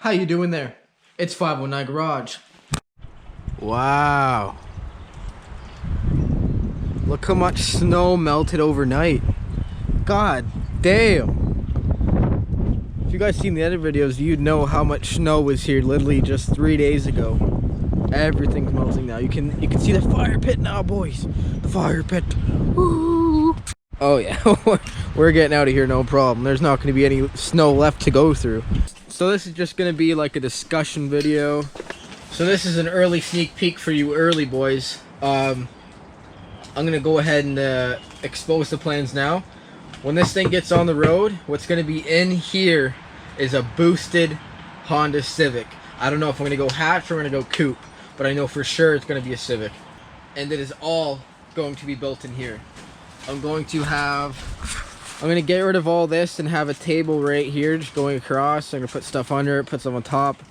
How you doing there? It's 509 Garage. Wow. Look how much snow melted overnight. God damn. If you guys seen the other videos, you'd know how much snow was here literally just 3 days ago. Everything's melting now. You can see the fire pit now, boys. The fire pit. Woo. Oh yeah, we're getting out of here, no problem. There's not going to be any snow left to go through. So this is just going to be like a discussion video. So this is an early sneak peek for you early boys. I'm going to go ahead and expose the plans now. When this thing gets on the road, what's going to be in here is a boosted Honda Civic. I don't know if I'm going to go hatch or I'm going to go coupe, but I know for sure it's going to be a Civic. And it is all going to be built in here. I'm going to get rid of all this and have a table right here just going across. I'm going to put stuff under it, put stuff on top.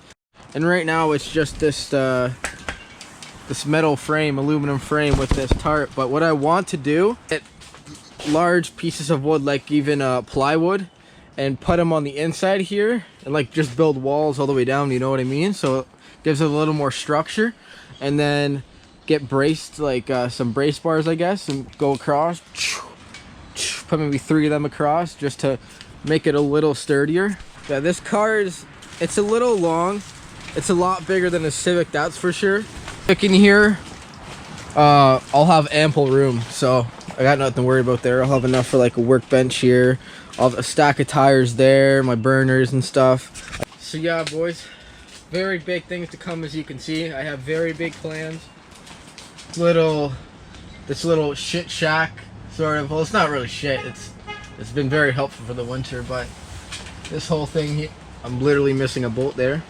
And right now it's just this this metal frame, aluminum frame with this tarp. But what I want to do, get large pieces of wood, like even plywood, and put them on the inside here and like just build walls all the way down, you know what I mean? So it gives it a little more structure. And then get braced, like some brace bars I guess, and go across, put maybe 3 of them across just to make it a little sturdier. Yeah, this car it's a little long. It's a lot bigger than a Civic, that's for sure. In here I'll have ample room, so I got nothing to worry about there. I'll have enough for like a workbench here. I'll have a stack of tires there, my burners and stuff. So yeah boys, very big things to come. As you can see, I have very big plans. This little shit shack sort of, well, it's not really shit, it's been very helpful for the winter, but this whole thing here, I'm literally missing a bolt there.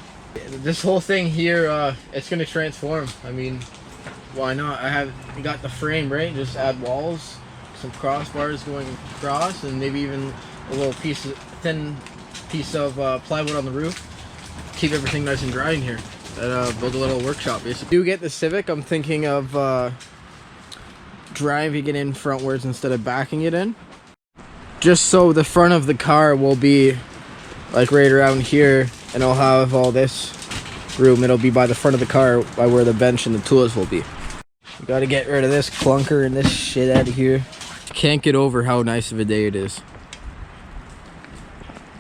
This whole thing here, it's gonna transform. I mean, why not? You got the frame, right? Just add walls, some crossbars going across, and maybe even a little thin piece of plywood on the roof. Keep everything nice and dry in here. Build a little workshop basically. Do get the Civic, I'm thinking of driving it in frontwards instead of backing it in, just so the front of the car will be like right around here, and I'll have all this room. It'll be by the front of the car, by where the bench and the tools will be. We gotta get rid of this clunker and this shit out of here. Can't get over how nice of a day it is.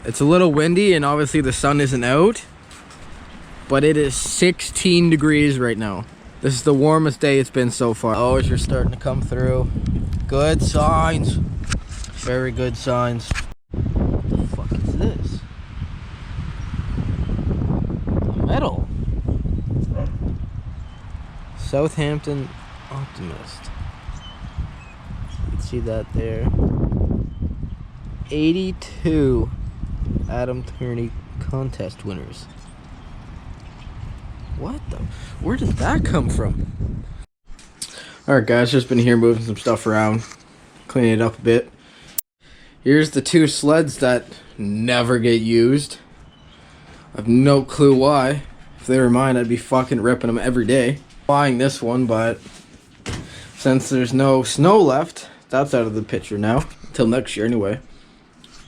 It's a little windy and obviously the sun isn't out, but it is 16 degrees right now. This is the warmest day it's been so far. Oh, you're starting to come through. Good signs. Very good signs. What the fuck is this? Metal. Southampton Optimist. You can see that there. 82 Adam Turney contest winners. What the? Where did that come from? Alright guys, just been here moving some stuff around, cleaning it up a bit. Here's the 2 sleds that never get used. I have no clue why. If they were mine, I'd be fucking ripping them every day. Buying this one, but since there's no snow left, that's out of the picture now. Until next year anyway.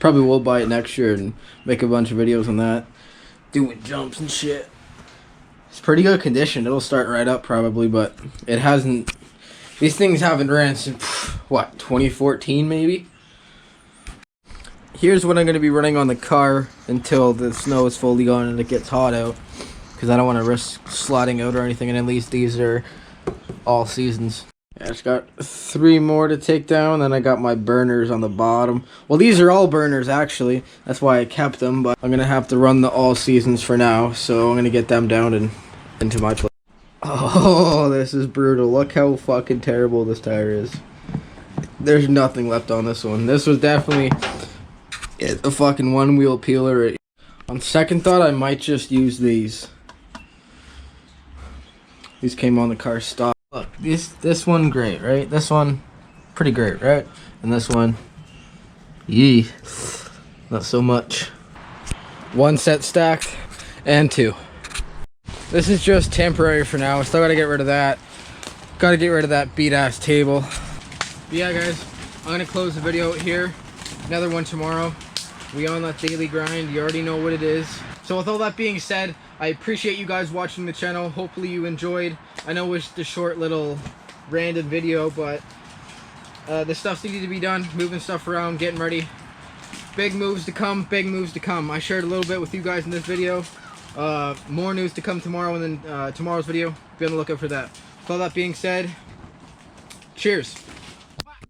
Probably will buy it next year and make a bunch of videos on that. Doing jumps and shit. It's pretty good condition. It'll start right up probably, but it hasn't. These things haven't ran since, what, 2014 maybe? Here's what I'm going to be running on the car until the snow is fully gone and it gets hot out. Because I don't want to risk sliding out or anything, and at least these are all seasons. Yeah, I just got 3 more to take down, then I got my burners on the bottom. Well, these are all burners actually, that's why I kept them, but I'm going to have to run the all seasons for now, so I'm going to get them down and into my place. Oh, this is brutal. Look how fucking terrible this tire is. There's nothing left on this one. This was definitely a fucking 1-wheel peeler. On second thought, I might just use these. These came on the car stock. Look, this one great, right? This one pretty great, right? And this one, yee, not so much. 1 set stacked and 2. This is just temporary for now. I still gotta get rid of that. Gotta get rid of that beat ass table. But yeah guys, I'm gonna close the video here. Another one tomorrow. We on that daily grind. You already know what it is. So with all that being said, I appreciate you guys watching the channel. Hopefully you enjoyed. I know it was just a short little random video, but the stuff's needed to be done. Moving stuff around, getting ready. Big moves to come, big moves to come. I shared a little bit with you guys in this video. More news to come tomorrow, and then tomorrow's video, be on the lookout for that. With all that being said, cheers.